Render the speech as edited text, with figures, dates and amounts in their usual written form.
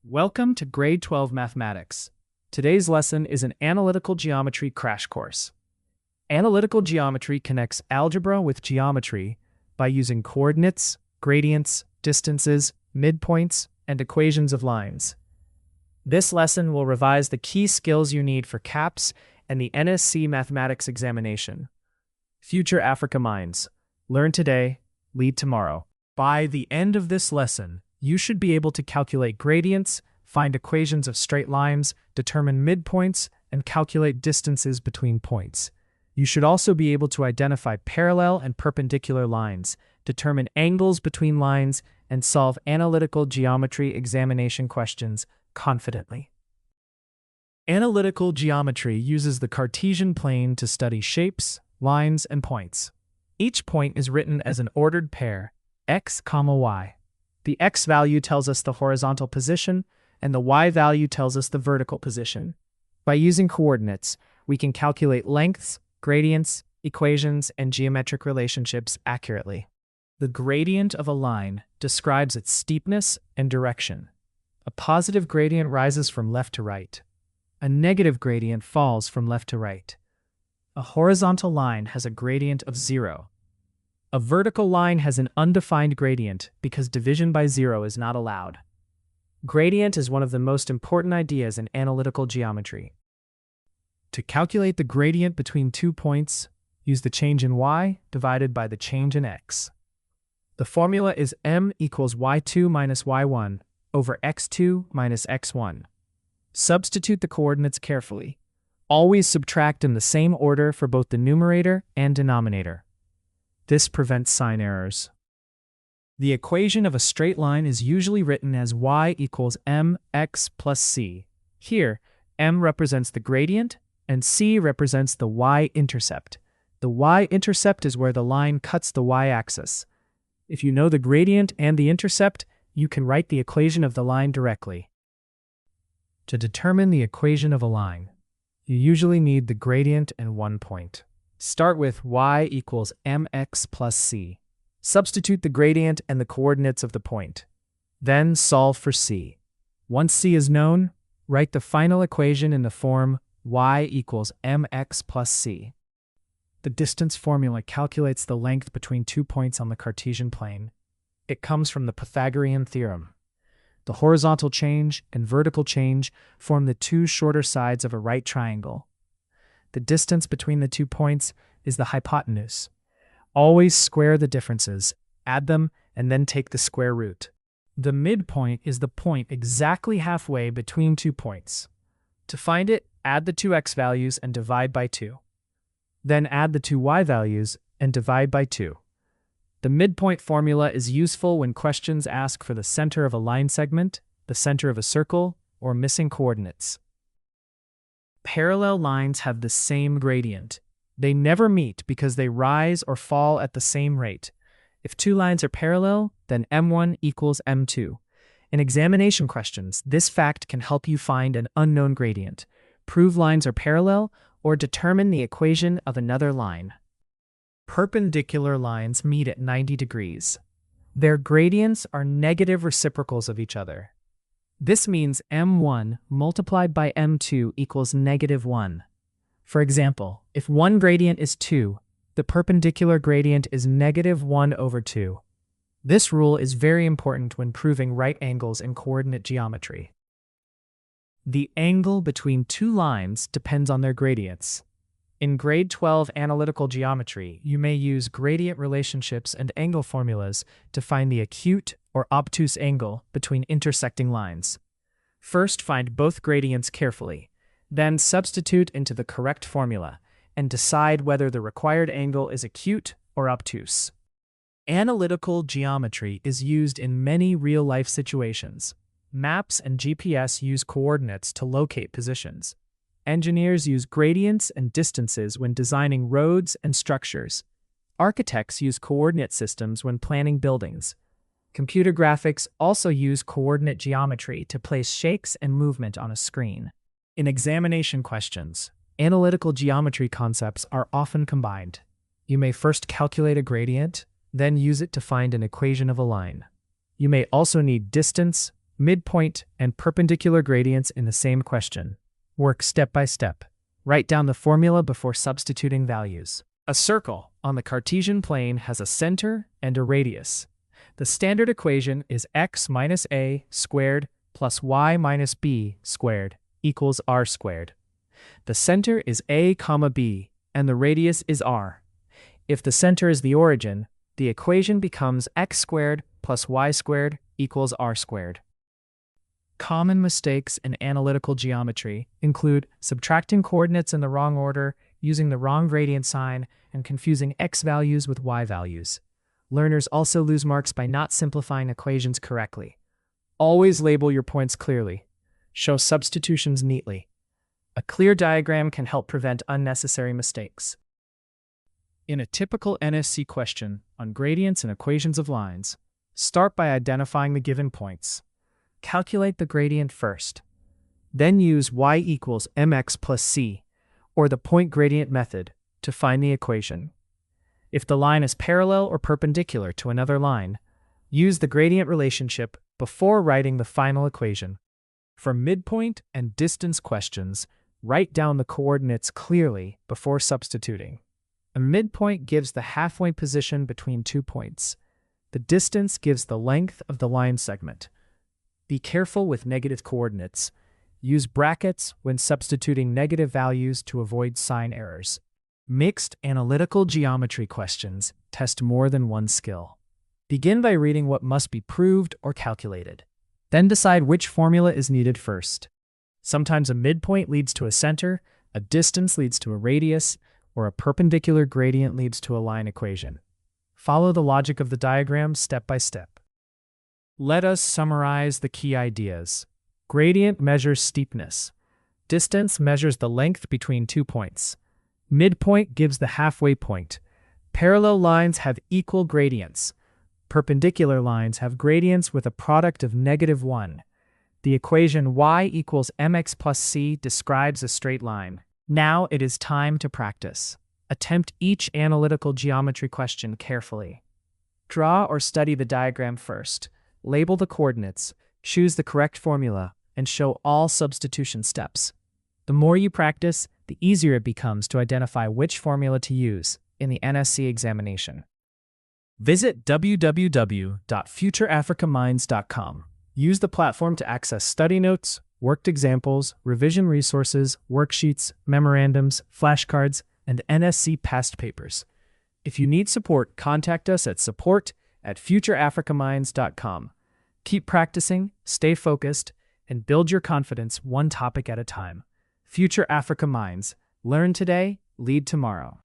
Welcome to Grade 12 Mathematics. Today's lesson is an analytical geometry crash course. Analytical geometry connects algebra with geometry by using coordinates, gradients, distances, midpoints, and equations of lines. This lesson will revise the key skills you need for CAPS and the NSC mathematics examination. FutureAfricaMinds. Learn today, lead tomorrow. By the end of this lesson, you should be able to calculate gradients, find equations of straight lines, determine midpoints, and calculate distances between points. You should also be able to identify parallel and perpendicular lines, determine angles between lines, and solve analytical geometry examination questions confidently. Analytical geometry uses the Cartesian plane to study shapes, lines, and points. Each point is written as an ordered pair, x, y. The x value tells us the horizontal position, and the y value tells us the vertical position. By using coordinates, we can calculate lengths, gradients, equations, and geometric relationships accurately. The gradient of a line describes its steepness and direction. A positive gradient rises from left to right. A negative gradient falls from left to right. A horizontal line has a gradient of 0. A vertical line has an undefined gradient because division by 0 is not allowed. Gradient is one of the most important ideas in analytical geometry. To calculate the gradient between 2 points, use the change in y divided by the change in x. The formula is m equals y2 minus y1 over x2 minus x1. Substitute the coordinates carefully. Always subtract in the same order for both the numerator and denominator. This prevents sign errors. The equation of a straight line is usually written as y equals mx plus c. Here, m represents the gradient, and c represents the y-intercept. The y-intercept is where the line cuts the y-axis. If you know the gradient and the intercept, you can write the equation of the line directly. To determine the equation of a line, you usually need the gradient and one point. Start with y equals mx plus c. Substitute the gradient and the coordinates of the point. Then solve for c. Once c is known, write the final equation in the form y equals mx plus c. The distance formula calculates the length between 2 points on the Cartesian plane. It comes from the Pythagorean theorem. The horizontal change and vertical change form the two shorter sides of a right triangle. The distance between the 2 points is the hypotenuse. Always square the differences, add them, and then take the square root. The midpoint is the point exactly halfway between 2 points. To find it, add the two x values and divide by 2. Then add the two y values and divide by 2. The midpoint formula is useful when questions ask for the center of a line segment, the center of a circle, or missing coordinates. Parallel lines have the same gradient. They never meet because they rise or fall at the same rate. If two lines are parallel, then m1 equals m2. In examination questions, this fact can help you find an unknown gradient, prove lines are parallel, or determine the equation of another line. Perpendicular lines meet at 90 degrees. Their gradients are negative reciprocals of each other. This means m1 multiplied by m2 equals -1. For example, if one gradient is 2, the perpendicular gradient is -1 over 2. This rule is very important when proving right angles in coordinate geometry. The angle between two lines depends on their gradients. In Grade 12 Analytical Geometry, you may use gradient relationships and angle formulas to find the acute or obtuse angle between intersecting lines. First, find both gradients carefully, then substitute into the correct formula, and decide whether the required angle is acute or obtuse. Analytical geometry is used in many real-life situations. Maps and GPS use coordinates to locate positions. Engineers use gradients and distances when designing roads and structures. Architects use coordinate systems when planning buildings. Computer graphics also use coordinate geometry to place shapes and movement on a screen. In examination questions, analytical geometry concepts are often combined. You may first calculate a gradient, then use it to find an equation of a line. You may also need distance, midpoint, and perpendicular gradients in the same question. Work step by step. Write down the formula before substituting values. A circle on the Cartesian plane has a center and a radius. The standard equation is x minus a squared plus y minus b squared equals r squared. The center is a comma b, and the radius is r. If the center is the origin, the equation becomes x squared plus y squared equals r squared. Common mistakes in analytical geometry include subtracting coordinates in the wrong order, using the wrong gradient sign, and confusing x values with y values. Learners also lose marks by not simplifying equations correctly. Always label your points clearly. Show substitutions neatly. A clear diagram can help prevent unnecessary mistakes. In a typical NSC question on gradients and equations of lines, start by identifying the given points. Calculate the gradient first. Then use y equals mx plus c, or the point gradient method, to find the equation. If the line is parallel or perpendicular to another line, use the gradient relationship before writing the final equation. For midpoint and distance questions, write down the coordinates clearly before substituting. A midpoint gives the halfway position between 2 points. The distance gives the length of the line segment. Be careful with negative coordinates. Use brackets when substituting negative values to avoid sign errors. Mixed analytical geometry questions test more than one skill. Begin by reading what must be proved or calculated. Then decide which formula is needed first. Sometimes a midpoint leads to a center, a distance leads to a radius, or a perpendicular gradient leads to a line equation. Follow the logic of the diagram step by step. Let us summarize the key ideas. Gradient measures steepness. Distance measures the length between 2 points. Midpoint gives the halfway point. Parallel lines have equal gradients. Perpendicular lines have gradients with a product of -1. The equation y equals mx plus c describes a straight line. Now it is time to practice. Attempt each analytical geometry question carefully. Draw or study the diagram first. Label the coordinates, choose the correct formula, and show all substitution steps. The more you practice, the easier it becomes to identify which formula to use in the NSC examination. Visit www.FutureAfricaMinds.com. Use the platform to access study notes, worked examples, revision resources, worksheets, memorandums, flashcards, and NSC past papers. If you need support, contact us at support@FutureAfricaMinds.com. Keep practicing, stay focused, and build your confidence one topic at a time. Future Africa Minds. Learn today, lead tomorrow.